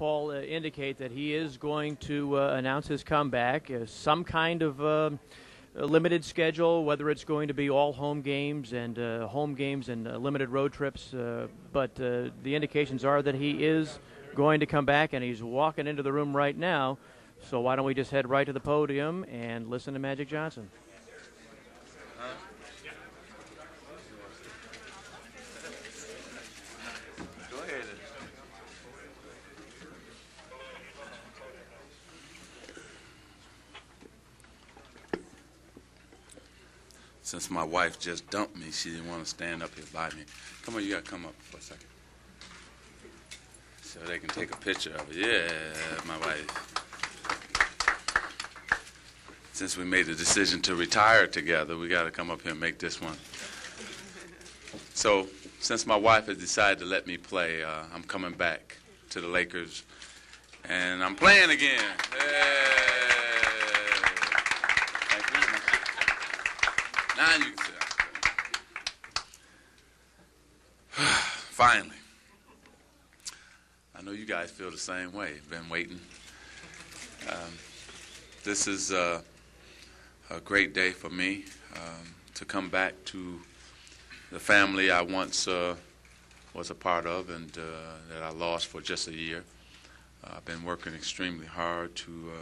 Paul indicate that he is going to announce his comeback, some kind of a limited schedule, whether it's going to be all home games and limited road trips. But the indications are that he is going to come back, and he's walking into the room right now. So why don't we just head right to the podium and listen to Magic Johnson. Go ahead. Since my wife just dumped me, she didn't want to stand up here by me. Come on, you got to come up for a second. So they can take a picture of it. Yeah, my wife. Since we made the decision to retire together, we got to come up here and make this one. So, since my wife has decided to let me play, I'm coming back to the Lakers, and I'm playing again. Thank you. Now you can sit. Finally. I know you guys feel the same way. Been waiting. This is a great day for me to come back to the family I once was a part of and that I lost for just a year. I've been working extremely hard to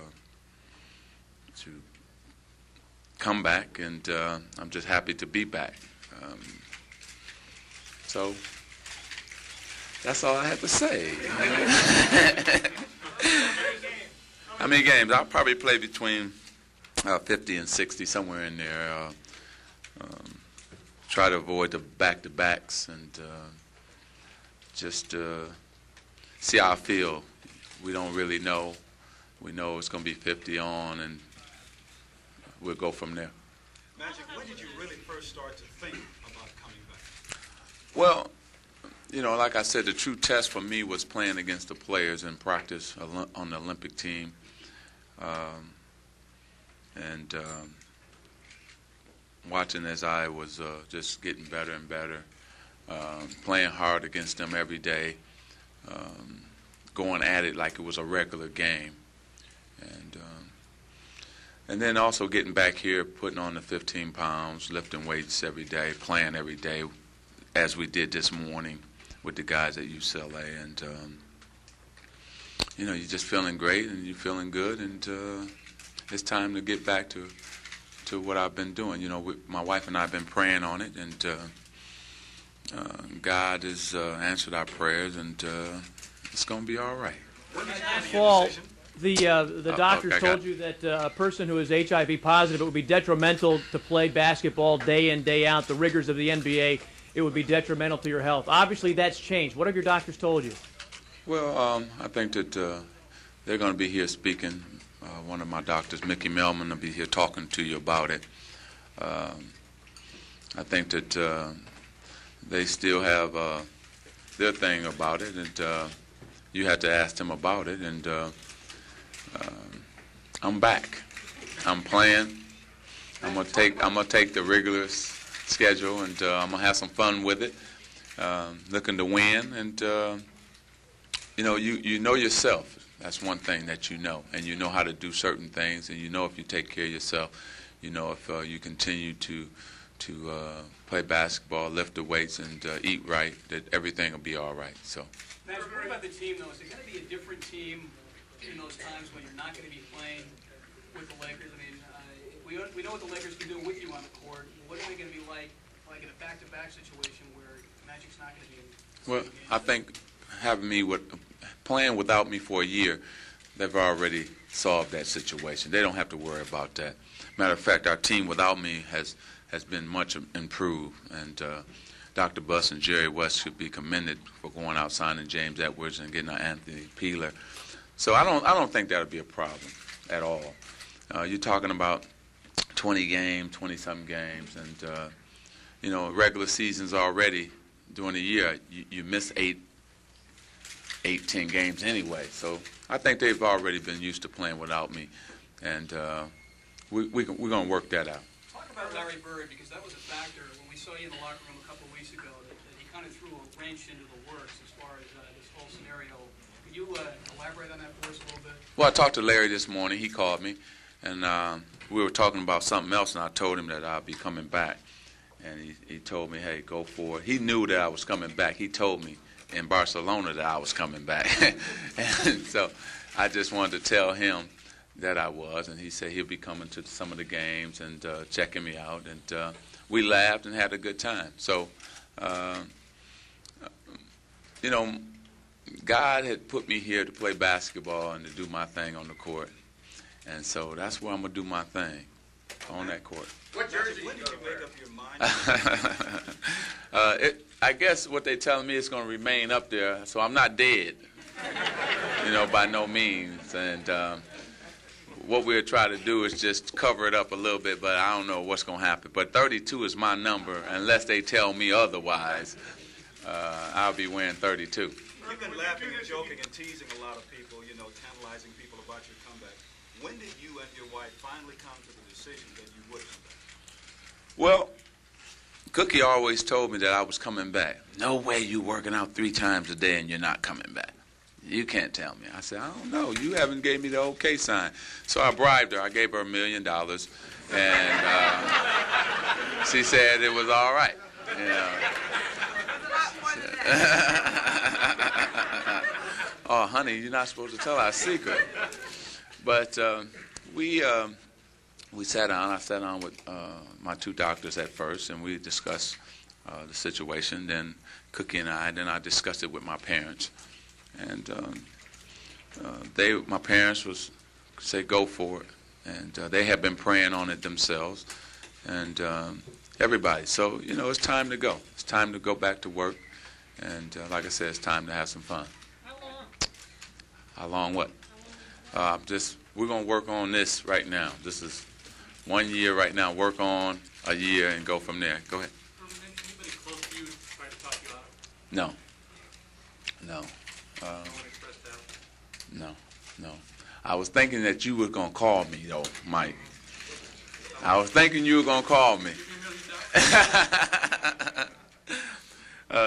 come back, and I'm just happy to be back. So that's all I have to say. How many games? I'll probably play between 50 and 60, somewhere in there. Try to avoid the back-to-backs and just see how I feel. We don't really know. We know it's going to be 50 on, and we'll go from there. Magic, when did you really first start to think about coming back? Well, you know, like I said, the true test for me was playing against the players in practice on the Olympic team. And watching as I was just getting better and better, playing hard against them every day, going at it like it was a regular game. And then also getting back here, putting on the 15 pounds, lifting weights every day, playing every day, as we did this morning with the guys at UCLA. And, you know, you're just feeling great and you're feeling good, and it's time to get back to what I've been doing. You know, my wife and I have been praying on it, and God has answered our prayers, and it's going to be all right. Paul, the doctors told you that a person who is HIV positive, it would be detrimental to play basketball day in, day out, the rigors of the NBA. It would be detrimental to your health. Obviously, that's changed. What have your doctors told you? Well, I think that they're going to be here speaking. One of my doctors, Mickey Melman, will be here talking to you about it. I think that they still have their thing about it, and you have to ask them about it. And I'm back. I'm playing. I'm gonna take the regular schedule, and I'm gonna have some fun with it. Looking to win, and you know yourself. That's one thing that you know, and you know how to do certain things, and you know if you take care of yourself, you know if you continue to play basketball, lift the weights, and eat right, that everything will be all right. So. Matt, what about the team, though? Is it going to be a different team in those times when you're not going to be playing with the Lakers? I mean, we know what the Lakers can do with you on the court. What are they going to be like in a back-to-back situation where Magic's not going to be in? Well, I think having me playing without me for a year, they've already solved that situation. They don't have to worry about that. Matter of fact, our team without me has been much improved, and Dr. Buss and Jerry West should be commended for going out signing James Edwards and getting Anthony Peeler. So I don't think that'll be a problem at all. You're talking about 20-something games, and you know, regular seasons already during the year, you miss 8, 10 games anyway. So I think they've already been used to playing without me, and we're going to work that out. Talk about Larry Bird, because that was a factor when we saw you in the locker room a couple of weeks ago, that he kind of threw a wrench into the works as far as this whole scenario Could you elaborate on that for us a little bit? Well, I talked to Larry this morning. He called me, and we were talking about something else, and I told him that I'll be coming back. And he told me, hey, go for it. He knew that I was coming back. He told me in Barcelona that I was coming back. And so I just wanted to tell him that I was, and he said he'll be coming to some of the games and checking me out. And we laughed and had a good time. So, you know, God had put me here to play basketball and to do my thing on the court. And so that's where I'm going to do my thing, on that court. What jersey? When did you make up your mind? I guess what they're telling me is going to remain up there, so I'm not dead, you know, by no means. And what we'll try to do is just cover it up a little bit, but I don't know what's going to happen. But 32 is my number, unless they tell me otherwise. I'll be wearing 32. You've been laughing and joking and teasing a lot of people, you know, tantalizing people about your comeback. When did you and your wife finally come to the decision that you would come back? Well, Cookie always told me that I was coming back. No way you working out 3 times a day and you're not coming back. You can't tell me. I said, I don't know. You haven't gave me the okay sign. So I bribed her. I gave her $1 million, and she said it was all right. You know. Oh, honey, you're not supposed to tell our secret. But we sat down. I sat down with my 2 doctors at first, and we discussed the situation. Then Cookie and then I discussed it with my parents. And my parents said go for it. And they have been praying on it themselves. And everybody. So, you know, it's time to go. It's time to go back to work. And like I said, it's time to have some fun. How long? How long what? We're going to work on this right now. This is 1 year right now. Work on a year and go from there. Go ahead. Anybody close to you try to talk you out? No. No. No one expressed doubt? No. I was thinking that you were going to call me, though, Mike. I was thinking you were going to call me.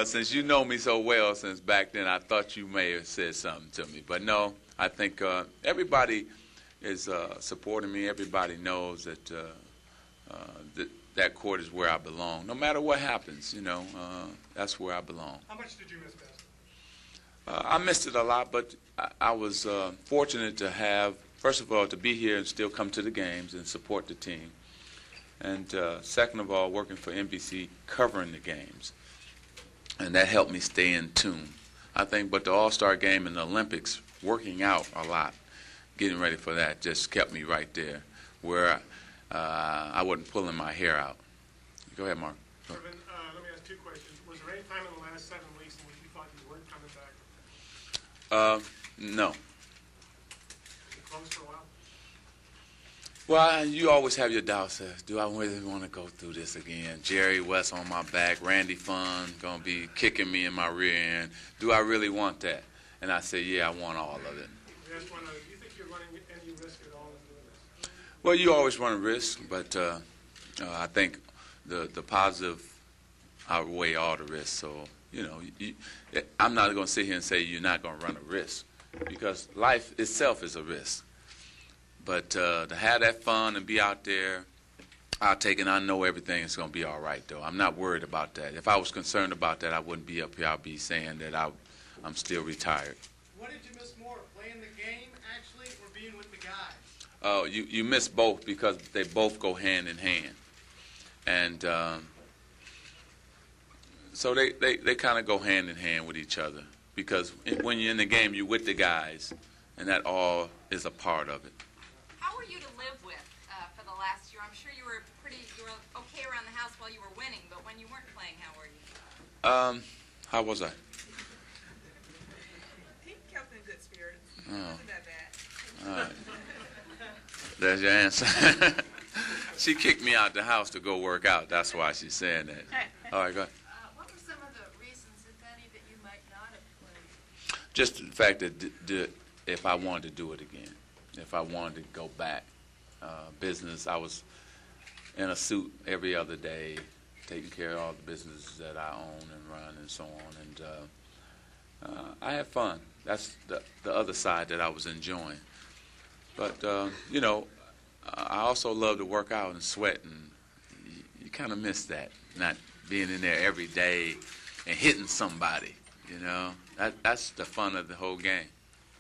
Since you know me so well since back then, I thought you may have said something to me. But no, I think everybody is supporting me. Everybody knows that that court is where I belong. No matter what happens, you know, that's where I belong. How much did you miss basketball? I missed it a lot, but I was fortunate to have, first of all, to be here and still come to the games and support the team. And second of all, working for NBC, covering the games. And that helped me stay in tune. I think, but the All-Star game and the Olympics, working out a lot, getting ready for that, just kept me right there, where I wasn't pulling my hair out. Go ahead, Mark. Let me ask 2 questions. Was there any time in the last 7 weeks in which you thought you weren't coming back? No. You closed for a while? Well, you always have your doubts. Do I really want to go through this again? Jerry West on my back, Randy Funn going to be kicking me in my rear end. Do I really want that? And I say, yeah, I want all of it. Do you think you're running any risk at all in doing this? Well, you always run a risk, but I think the positive outweigh all the risks. So, you know, I'm not going to sit here and say you're not going to run a risk, because life itself is a risk. But to have that fun and be out there, I'll take it. I know everything is going to be all right, though. I'm not worried about that. If I was concerned about that, I wouldn't be up here. I'd be saying that I'm still retired. What did you miss more, playing the game, actually, or being with the guys? Oh, you miss both, because they both go hand in hand. And so they kind of go hand in hand with each other, because when you're in the game, you're with the guys, and that all is a part of it. How were you to live with for the last year? I'm sure you were okay around the house while you were winning, but when you weren't playing, how were you? How was I? He kept in good spirits. Oh. Wasn't that bad? All right. There's your answer. She kicked me out the house to go work out. That's why she's saying that. All right, go ahead. What were some of the reasons, if any, that you might not have played? Just the fact that if I wanted to do it again, if I wanted to go back, business, I was in a suit every other day, taking care of all the businesses that I own and run and so on. And I had fun. that's the other side that I was enjoying. But I also love to work out and sweat, and you kind of miss that, not being in there every day and hitting somebody. That's the fun of the whole game.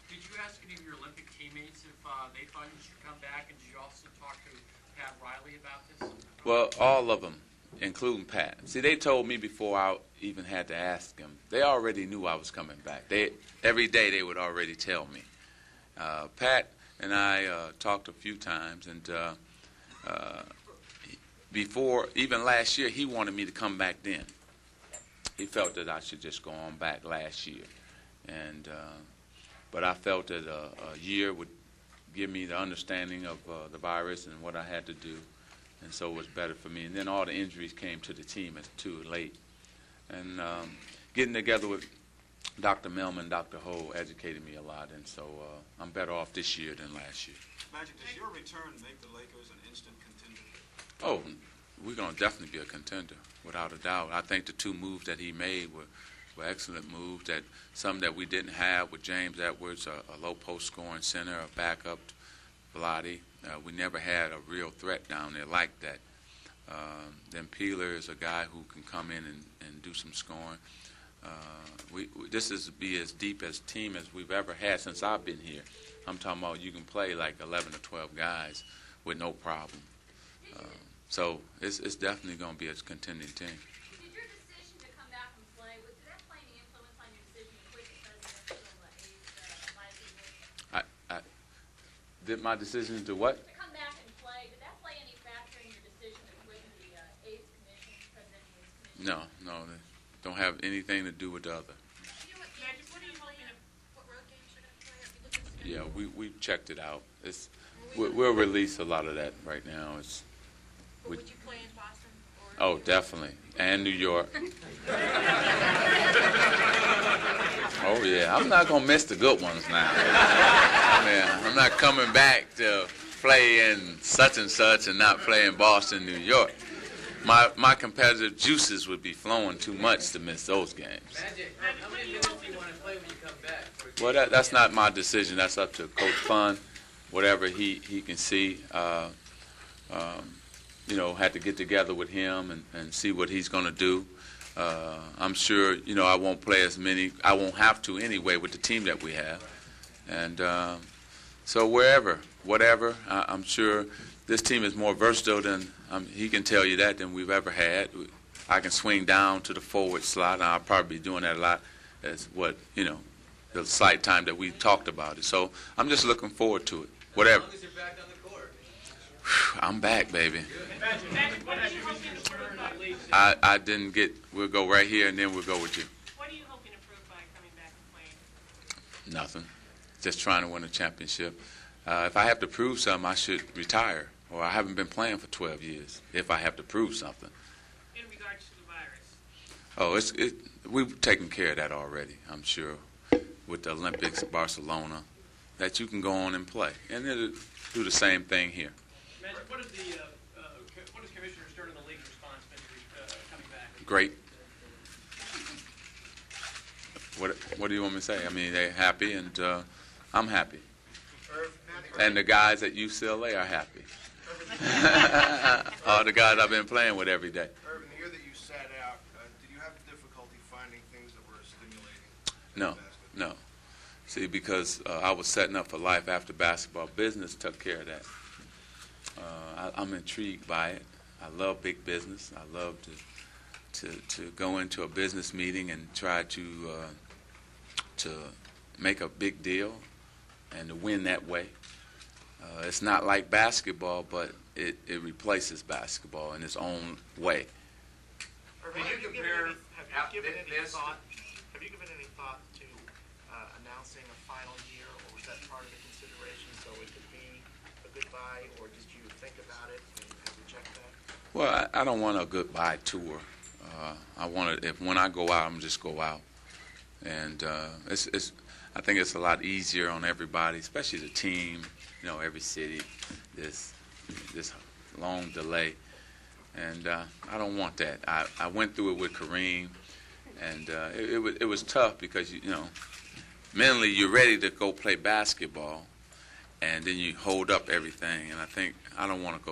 Did you ask any of your Olympic teammates if they thought you should come back, and did you also talk to Pat Riley about this? Well, all of them, including Pat. See, they told me before I even had to ask them. They already knew I was coming back. Every day they would already tell me. Pat and I talked a few times, and before, even last year, he wanted me to come back then. He felt that I should just go on back last year. But I felt that a year would give me the understanding of the virus and what I had to do, and so it was better for me. And then all the injuries came to the team too late. And getting together with Dr. Melman, Dr. Ho educated me a lot, and so I'm better off this year than last year. Magic, does your return make the Lakers an instant contender? Oh, we're going to definitely be a contender, without a doubt. I think the two moves that he made were excellent moves, some that we didn't have with James Edwards, a low post scoring center, a backup Vlade. We never had a real threat down there like that. Then Peeler is a guy who can come in and do some scoring. This is be as deep as team as we've ever had since I've been here. I'm talking about you can play like 11 or 12 guys with no problem. So it's definitely going to be a contending team. Did your decision to come back and play, did that play any influence on your decision to quit the president of A's Did my decision to what? To come back and play, did that play any factor in your decision to quit the A's commission, president of the A's commission? No, they don't have anything to do with the other. Magic, what are you hoping to, what road games you're going to play? Have you looked at the schedule? Yeah, we checked it out. We'll release a lot of that right now. Would you play in Boston? Oh, definitely. And New York. Oh, yeah. I'm not going to miss the good ones now. I'm not coming back to play in such and such and not play in Boston, New York. My competitive juices would be flowing too much to miss those games. Magic, how many minutes do you want to play when you come back? Well, that's not my decision. That's up to Coach Fun, whatever he can see. Had to get together with him and see what he's going to do. I'm sure, I won't play as many. I won't have to anyway with the team that we have. And so whatever, I'm sure this team is more versatile than, he can tell you that, than we've ever had. I can swing down to the forward slot, and I'll probably be doing that a lot as the slight time that we talked about it. So I'm just looking forward to it, whatever. As long as you're back on the court. I'm back, baby. Magic, what are you hoping to prove by? I didn't get, we'll go right here and then we'll go with you. What are you hoping to prove by coming back and playing? Nothing. Just trying to win a championship. If I have to prove something, I should retire. Or I haven't been playing for 12 years if I have to prove something. In regards to the virus? We've taken care of that already, I'm sure, with the Olympics, Barcelona, that you can go on and play. And it'll do the same thing here. Magic, what is Commissioner Stern and the league's response been to coming back? Great. What do you want me to say? I mean, they're happy, and I'm happy. And the guys at UCLA are happy. All the guys I've been playing with every day. Irvin, the year that you sat out, did you have difficulty finding things that were stimulating? No. See, because I was setting up for life after basketball. Business took care of that. I'm intrigued by it. I love big business. I love to go into a business meeting and try to make a big deal and to win that way. It's not like basketball, but it replaces basketball in its own way. Have you given any thought to announcing a final year, or was that part of the consideration so it could be a goodbye, or did you think about it and reject that? Well, I don't want a goodbye tour. I want to, when I go out, I'm just go out. And I think it's a lot easier on everybody, especially the team, every city, this long delay. And I don't want that. I went through it with Kareem, and it was tough because, mentally you're ready to go play basketball, and then you hold up everything. And I don't want to go